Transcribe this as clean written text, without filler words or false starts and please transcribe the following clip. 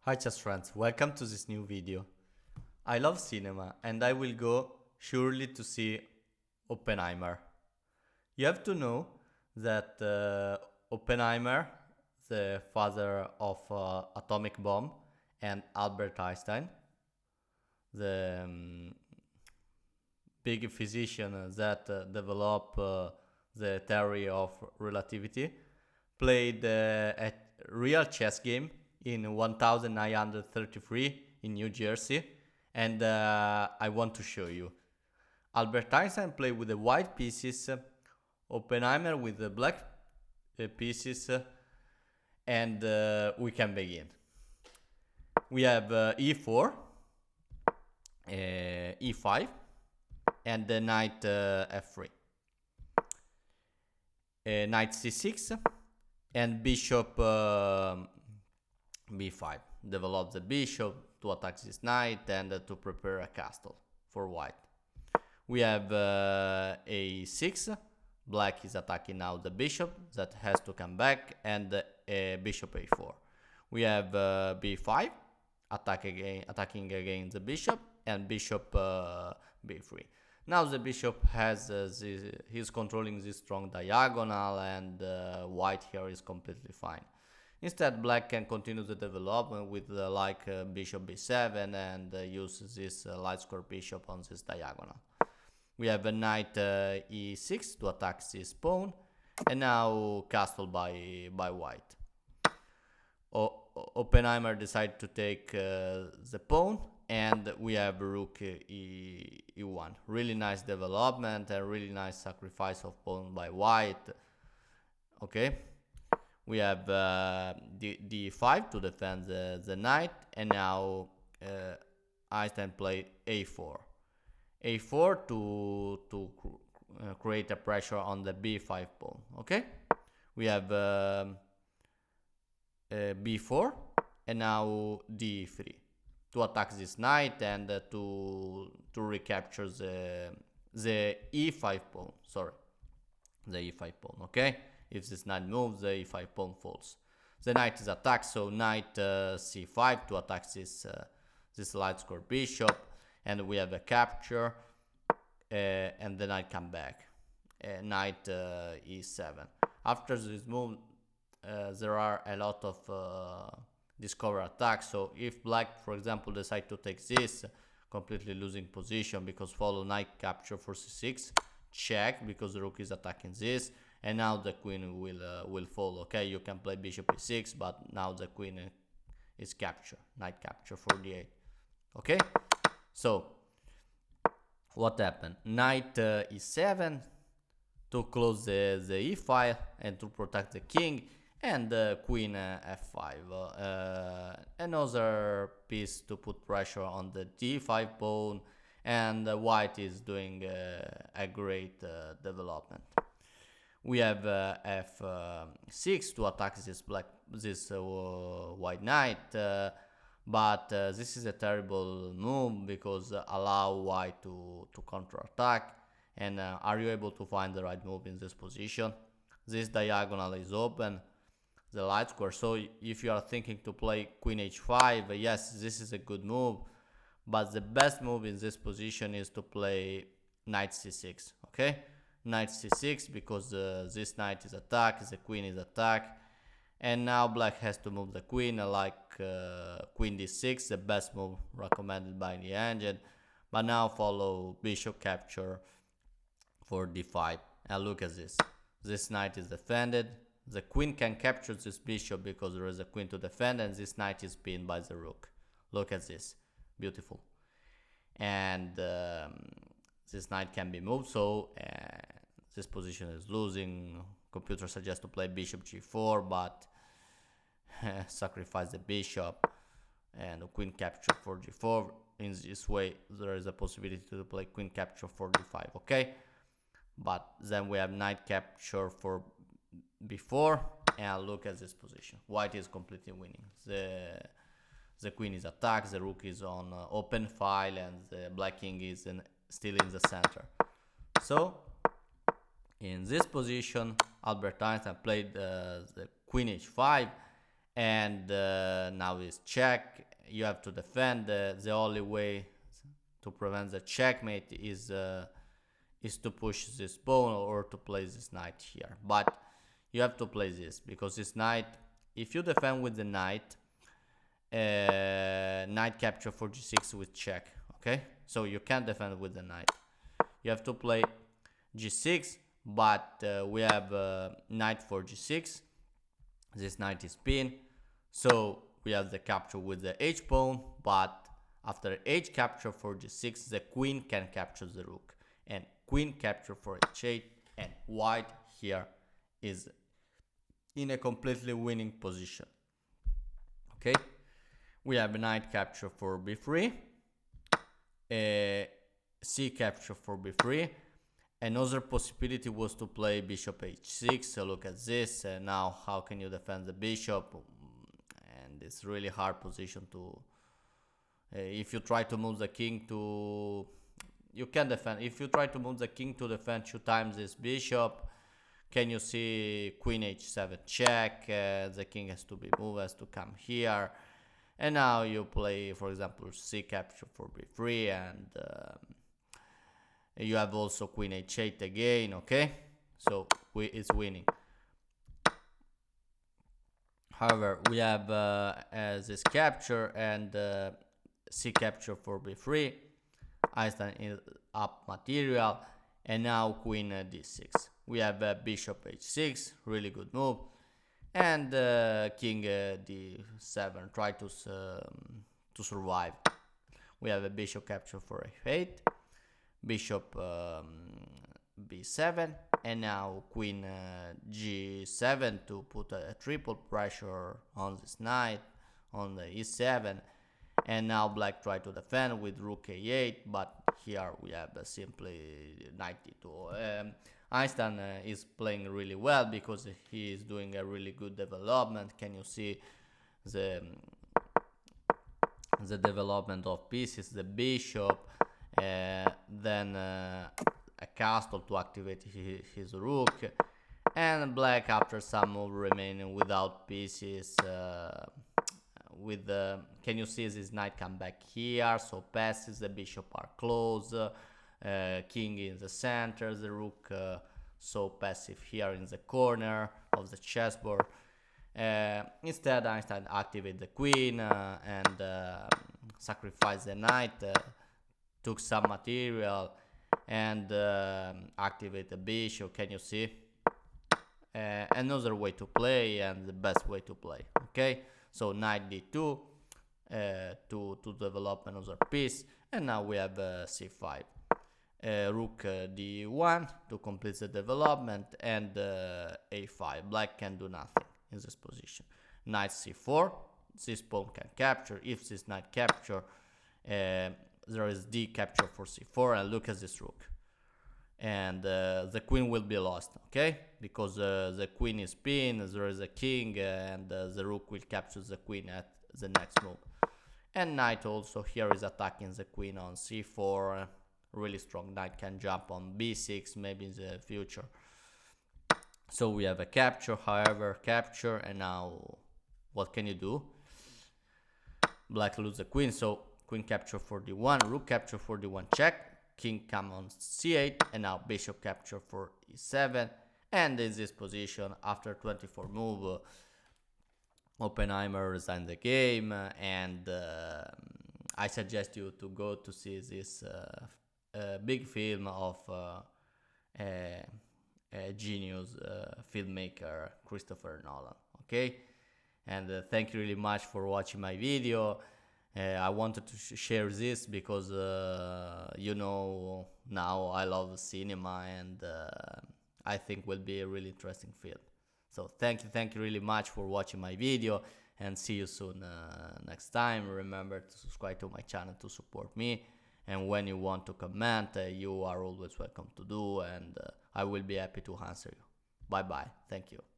Hi chess friends, welcome to this new video. I love cinema and I will go surely to see Oppenheimer. You have to know that Oppenheimer, the father of atomic bomb, and Albert Einstein, the big physician that developed the theory of relativity, played a real chess game in 1933 in New Jersey, and I want to show you. Albert Einstein played with the white pieces, Oppenheimer with the black pieces, and we can begin. We have e4, e5, and the knight f3. Knight c6 and bishop b5. Develop the bishop to attack this knight and to prepare a castle for white. We have a6. Black is attacking now the bishop that has to come back, and bishop a4. We have b5 attacking again the bishop, and bishop b3. Now the bishop has he's controlling this strong diagonal, and white here is completely fine. Instead, black can continue the development with bishop b7 and use this light square bishop on this diagonal. We have a knight e6 to attack this pawn, and now castle by white. Oppenheimer decided to take the pawn, and we have rook e1. Really nice development and really nice sacrifice of pawn by white. Okay, we have d5 to defend the knight, and now Einstein played a4. a4 to create a pressure on the b5 pawn. Okay, we have b4 and now d3 to attack this knight and to recapture the e5 pawn. Sorry, the e5 pawn. Okay, if this knight moves, the e5 pawn falls. The knight is attacked, so knight c5 to attack this light square bishop, and we have a capture, and the knight come back. Knight e7. After this move, there are a lot of discover attacks. So if black, for example, decide to take this, completely losing position because follow knight capture for c6, check because the rook is attacking this, and now the queen will fall. Okay, you can play bishop e6, but now the queen is captured, knight capture for d8. Okay, so what happened? Knight e7 to close the e file and to protect the king, and queen f5. Another piece to put pressure on the d5 pawn, and white is doing a great development. We have f6 to attack this white knight, but this is a terrible move because allow white to counterattack. And are you able to find the right move in this position? This diagonal is open, the light square. So if you are thinking to play queen h5, yes, this is a good move, but the best move in this position is to play knight c6. Okay, knight c6 because this knight is attacked, the queen is attacked, and now black has to move the queen, like queen d6, the best move recommended by the engine. But now follow bishop capture for d5, and look at this. This knight is defended. The queen can capture this bishop because there is a queen to defend, and this knight is pinned by the rook. Look at this, beautiful. And this knight can be moved, so this position is losing. Computer suggests to play bishop g4, but sacrifice the bishop, and queen capture for g4. In this way, there is a possibility to play queen capture for d5. Okay, but then we have knight capture for b4, and look at this position. White is completely winning. The queen is attacked, the rook is on open file, and the black king is still in the center. So in this position, Albert Einstein played the queen h5, and now is check. You have to defend. The only way to prevent the checkmate is to push this pawn or to play this knight here. But you have to play this because this knight, if you defend with the knight, knight capture for g6 with check. Okay, so you can't defend with the knight. You have to play g6, but we have knight for g6. This knight is pinned, so we have the capture with the h pawn, but after h capture for g6, the queen can capture the rook, and queen capture for h8, and white here is in a completely winning position. Okay, we have a knight capture for b3, c capture for b3. Another possibility was to play bishop h6. So look at this. Now how can you defend the bishop? And it's really hard position to if you try to move the king to, you can defend. If you try to move the king to defend 2 times this bishop, can you see queen h7 check? The king has to be moved, has to come here, and now you play, for example, c capture for b3, and you have also queen h8 again. Okay, so it's winning. However, we have this capture and c capture for b3. Einstein is up material, and now queen d6. We have bishop h6, really good move, and king d7, try to survive. We have a bishop capture for f8, bishop b7, and now queen g7 to put a triple pressure on this knight on the e7. And now black try to defend with rook a8, but here we have simply knight d2. Einstein is playing really well because he is doing a really good development. Can you see the development of pieces? The bishop, then a castle to activate his rook, and black, after some move remaining without pieces, with the, can you see this knight come back here, so passes, the bishop are close, king in the center, the rook so passive here in the corner of the chessboard. Instead, Einstein activated the queen and sacrificed the knight, took some material, and activate the bishop. Can you see? Another way to play, and the best way to play. Okay, so knight d2 to develop another piece, and now we have c5, rook d1 to complete the development, and a5. Black can do nothing in this position. Knight c4, this pawn can capture. If this knight capture, there is d capture for c4, and look at this rook, and the queen will be lost, okay, because the queen is pinned, there is a king, and the rook will capture the queen at the next move. And knight also here is attacking the queen on c4. Really strong knight can jump on b6 maybe in the future. So we have a capture, however, capture, and now what can you do? Black lose the queen, so queen capture for d1, rook capture for d1 check, king come on c8, and now bishop capture for e7. And in this position, after 24 move, Oppenheimer resigned the game, and I suggest you to go to see this big film of a genius filmmaker Christopher Nolan. Okay, and thank you really much for watching my video. I wanted to share this because you know, now I love cinema, and I think will be a really interesting film. So thank you really much for watching my video, and see you soon next time. Remember to subscribe to my channel to support me, and when you want to comment, you are always welcome to do, and I will be happy to answer you. Bye bye. Thank you.